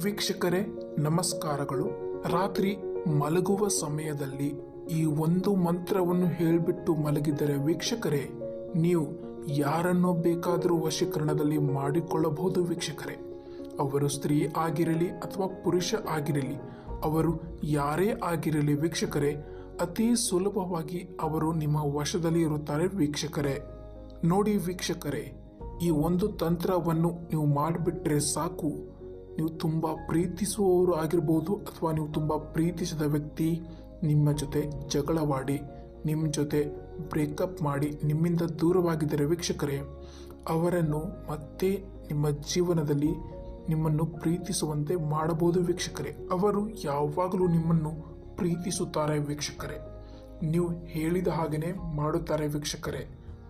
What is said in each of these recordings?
ವೀಕ್ಷಕರೇ ನಮಸ್ಕಾರಗಳು. ರಾತ್ರಿ ಮಲಗುವ ಸಮಯದಲ್ಲಿ ಈ ಒಂದು ಮಂತ್ರವನ್ನು ಹೇಳಿಬಿಟ್ಟು ಮಲಗಿದರೆ ವೀಕ್ಷಕರೇ, ನೀವು ಯಾರನ್ನೋ ಬೇಕಾದರೂ ವಶೀಕರಣದಲ್ಲಿ ಮಾಡಿಕೊಳ್ಳಬಹುದು ವೀಕ್ಷಕರೇ. ಅವರು ಸ್ತ್ರೀ ಆಗಿರಲಿ ಅಥವಾ ಪುರುಷ ಆಗಿರಲಿ, ಅವರು ಯಾರೇ ಆಗಿರಲಿ ವೀಕ್ಷಕರೇ, ಅತಿ ಸುಲಭವಾಗಿ ಅವರು ನಿಮ್ಮ ವಶದಲ್ಲಿ ಇರುತ್ತಾರೆ ವೀಕ್ಷಕರೇ. ನೋಡಿ ವೀಕ್ಷಕರೇ, ಈ ಒಂದು ತಂತ್ರವನ್ನು ನೀವು ಮಾಡಿಬಿಟ್ರೆ ಸಾಕು, ನೀವು ತುಂಬ ಪ್ರೀತಿಸುವವರು ಆಗಿರ್ಬೋದು ಅಥವಾ ನೀವು ತುಂಬ ಪ್ರೀತಿಸಿದ ವ್ಯಕ್ತಿ ನಿಮ್ಮ ಜೊತೆ ಜಗಳವಾಡಿ ನಿಮ್ಮ ಜೊತೆ ಬ್ರೇಕಪ್ ಮಾಡಿ ನಿಮ್ಮಿಂದ ದೂರವಾಗಿದ್ದರೆ ವೀಕ್ಷಕರೇ, ಅವರನ್ನು ಮತ್ತೆ ನಿಮ್ಮ ಜೀವನದಲ್ಲಿ ನಿಮ್ಮನ್ನು ಪ್ರೀತಿಸುವಂತೆ ಮಾಡಬಹುದು ವೀಕ್ಷಕರೇ. ಅವರು ಯಾವಾಗಲೂ ನಿಮ್ಮನ್ನು ಪ್ರೀತಿಸುತ್ತಾರೆ ವೀಕ್ಷಕರೇ. ನೀವು ಹೇಳಿದ ಹಾಗೆಯೇ ಮಾಡುತ್ತಾರೆ ವೀಕ್ಷಕರೇ.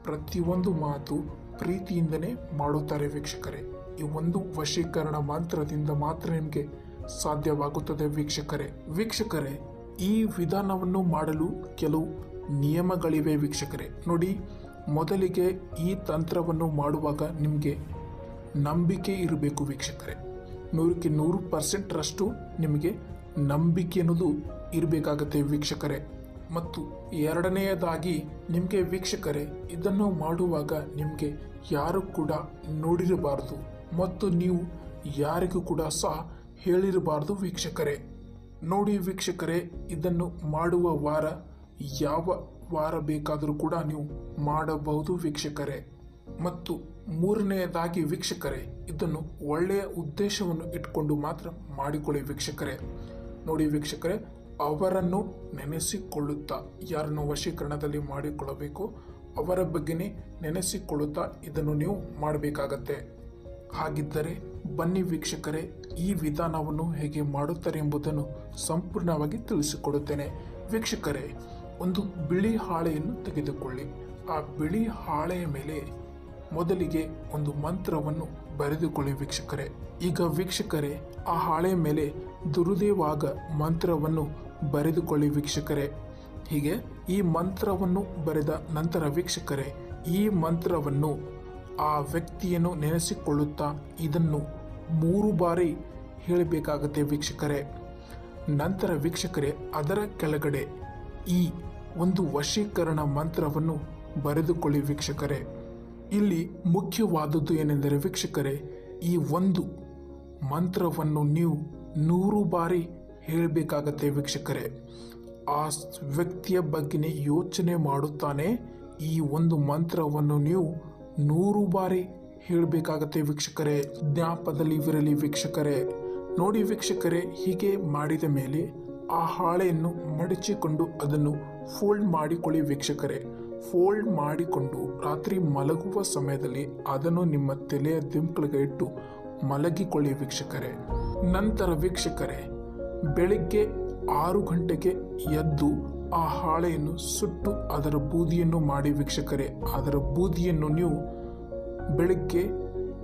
ಪ್ರತಿಯೊಂದು ಮಾತು ಪ್ರೀತಿಯಿಂದನೇ ಮಾಡುತ್ತಾರೆ ವೀಕ್ಷಕರೇ. ಈ ಒಂದು ವಶೀಕರಣ ಮಂತ್ರದಿಂದ ಮಾತ್ರ ನಿಮಗೆ ಸಾಧ್ಯವಾಗುತ್ತದೆ ವೀಕ್ಷಕರೇ. ಈ ವಿಧಾನವನ್ನು ಮಾಡಲು ಕೆಲವು ನಿಯಮಗಳಿವೆ ವೀಕ್ಷಕರೇ. ನೋಡಿ, ಮೊದಲಿಗೆ ಈ ತಂತ್ರವನ್ನು ಮಾಡುವಾಗ ನಿಮಗೆ ನಂಬಿಕೆ ಇರಬೇಕು ವೀಕ್ಷಕರೇ. 100% ನಿಮಗೆ ನಂಬಿಕೆ ಅನ್ನೋದು ಇರಬೇಕಾಗತ್ತೆ ವೀಕ್ಷಕರೇ. ಮತ್ತು ಎರಡನೆಯದಾಗಿ ನಿಮಗೆ ವೀಕ್ಷಕರೇ, ಇದನ್ನು ಮಾಡುವಾಗ ನಿಮಗೆ ಯಾರು ಕೂಡ ನೋಡಿರಬಾರದು ಮತ್ತು ನೀವು ಯಾರಿಗೂ ಕೂಡ ಸಹ ಹೇಳಿರಬಾರದು ವೀಕ್ಷಕರೇ. ನೋಡಿ ವೀಕ್ಷಕರೇ, ಇದನ್ನು ಮಾಡುವ ವಾರ ಯಾವ ವಾರ ಬೇಕಾದರೂ ಕೂಡ ನೀವು ಮಾಡಬಹುದು ವೀಕ್ಷಕರೇ. ಮತ್ತು ಮೂರನೆಯದಾಗಿ ವೀಕ್ಷಕರೇ, ಇದನ್ನು ಒಳ್ಳೆಯ ಉದ್ದೇಶವನ್ನು ಇಟ್ಕೊಂಡು ಮಾತ್ರ ಮಾಡಿಕೊಳ್ಳಿ ವೀಕ್ಷಕರೇ. ನೋಡಿ ವೀಕ್ಷಕರೇ, ಅವರನ್ನು ನೆನೆಸಿಕೊಳ್ಳುತ್ತಾ, ಯಾರನ್ನು ವಶೀಕರಣದಲ್ಲಿ ಮಾಡಿಕೊಳ್ಳಬೇಕು ಅವರ ಬಗ್ಗೆನೇ ನೆನೆಸಿಕೊಳ್ಳುತ್ತಾ ಇದನ್ನು ನೀವು ಮಾಡಬೇಕಾಗತ್ತೆ. ಹಾಗಿದ್ದರೆ ಬನ್ನಿ ವೀಕ್ಷಕರೇ, ಈ ವಿಧಾನವನ್ನು ಹೇಗೆ ಮಾಡುತ್ತಾರೆ ಎಂಬುದನ್ನು ಸಂಪೂರ್ಣವಾಗಿ ತಿಳಿಸಿಕೊಡುತ್ತೇನೆ ವೀಕ್ಷಕರೇ. ಒಂದು ಬಿಳಿ ಹಾಳೆಯನ್ನು ತೆಗೆದುಕೊಳ್ಳಿ. ಆ ಬಿಳಿ ಹಾಳೆಯ ಮೇಲೆ ಮೊದಲಿಗೆ ಒಂದು ಮಂತ್ರವನ್ನು ಬರೆದುಕೊಳ್ಳಿ ವೀಕ್ಷಕರೇ. ಈಗ ವೀಕ್ಷಕರೇ, ಆ ಹಾಳೆಯ ಮೇಲೆ ದುರುದೇವಾಗ ಮಂತ್ರವನ್ನು ಬರೆದುಕೊಳ್ಳಿ ವೀಕ್ಷಕರೇ. ಹೀಗೆ ಈ ಮಂತ್ರವನ್ನು ಬರೆದ ನಂತರ ವೀಕ್ಷಕರೇ, ಈ ಮಂತ್ರವನ್ನು ಆ ವ್ಯಕ್ತಿಯನ್ನು ನೆನೆಸಿಕೊಳ್ಳುತ್ತಾ ಇದನ್ನು 3 ಬಾರಿ ಹೇಳಬೇಕಾಗತ್ತೆ ವೀಕ್ಷಕರೇ. ನಂತರ ವೀಕ್ಷಕರೇ, ಅದರ ಕೆಳಗಡೆ ಈ ಒಂದು ವಶೀಕರಣ ಮಂತ್ರವನ್ನು ಬರೆದುಕೊಳ್ಳಿ ವೀಕ್ಷಕರೇ. ಇಲ್ಲಿ ಮುಖ್ಯವಾದದ್ದು ಏನೆಂದರೆ ವೀಕ್ಷಕರೇ, ಈ ಒಂದು ಮಂತ್ರವನ್ನು ನೀವು 100 ಬಾರಿ ಹೇಳಬೇಕಾಗತ್ತೆ ವೀಕ್ಷಕರೇ. ಆ ವ್ಯಕ್ತಿಯ ಬಗ್ಗೆನೇ ಯೋಚನೆ ಮಾಡುತ್ತಾನೆ ಈ ಒಂದು ಮಂತ್ರವನ್ನು ನೀವು 100 ಬಾರಿ ಹೇಳಬೇಕಾಗತ್ತೆ ವೀಕ್ಷಕರೇ. ಜ್ಞಾಪಕದಲ್ಲಿ ಇರಲಿ ವೀಕ್ಷಕರೇ. ನೋಡಿ ವೀಕ್ಷಕರೇ, ಹೀಗೆ ಮಾಡಿದ ಮೇಲೆ ಆ ಹಾಳೆಯನ್ನು ಮಡಚಿಕೊಂಡು ಅದನ್ನು ಫೋಲ್ಡ್ ಮಾಡಿಕೊಳ್ಳಿ ವೀಕ್ಷಕರೇ. ಫೋಲ್ಡ್ ಮಾಡಿಕೊಂಡು ರಾತ್ರಿ ಮಲಗುವ ಸಮಯದಲ್ಲಿ ಅದನ್ನು ನಿಮ್ಮ ತಲೆಯ ದಿಂಪಲಿಗೆ ಇಟ್ಟು ಮಲಗಿಕೊಳ್ಳಿ ವೀಕ್ಷಕರೇ. ನಂತರ ವೀಕ್ಷಕರೇ, ಬೆಳಿಗ್ಗೆ 6 ಗಂಟೆಗೆ ಎದ್ದು ಆ ಹಾಳೆಯನ್ನು ಸುಟ್ಟು ಅದರ ಬೂದಿಯನ್ನು ಮಾಡಿ ವೀಕ್ಷಕರೇ. ಅದರ ಬೂದಿಯನ್ನು ನೀವು ಬೆಳಿಗ್ಗೆ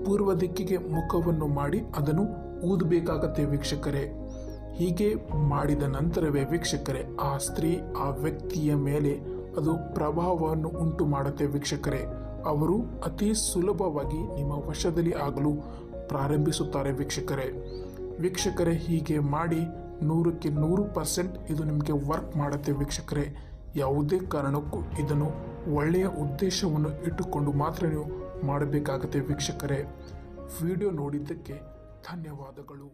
ಪೂರ್ವ ದಿಕ್ಕಿಗೆ ಮುಖವನ್ನು ಮಾಡಿ ಅದನ್ನು ಊದಬೇಕಾಗತ್ತೆ ವೀಕ್ಷಕರೇ. ಹೀಗೆ ಮಾಡಿದ ನಂತರವೇ ವೀಕ್ಷಕರೇ, ಆ ಸ್ತ್ರೀ ಆ ವ್ಯಕ್ತಿಯ ಮೇಲೆ ಅದು ಪ್ರಭಾವವನ್ನು ಉಂಟು ಮಾಡುತ್ತೆ ವೀಕ್ಷಕರೇ. ಅವರು ಅತಿ ಸುಲಭವಾಗಿ ನಿಮ್ಮ ವಶದಲ್ಲಿ ಆಗಲು ಪ್ರಾರಂಭಿಸುತ್ತಾರೆ ವೀಕ್ಷಕರೇ. ಹೀಗೆ ಮಾಡಿ 100% ಇದು ನಿಮಗೆ ವರ್ಕ್ ಮಾಡುತ್ತೆ ವೀಕ್ಷಕರೇ. ಯಾವುದೇ ಕಾರಣಕ್ಕೂ ಇದನ್ನು ಒಳ್ಳೆಯ ಉದ್ದೇಶವನ್ನು ಇಟ್ಟುಕೊಂಡು ಮಾತ್ರ ನೀವು ಮಾಡಬೇಕಾಗತ್ತೆ ವೀಕ್ಷಕರೇ. ವಿಡಿಯೋ ನೋಡಿದ್ದಕ್ಕೆ ಧನ್ಯವಾದಗಳು.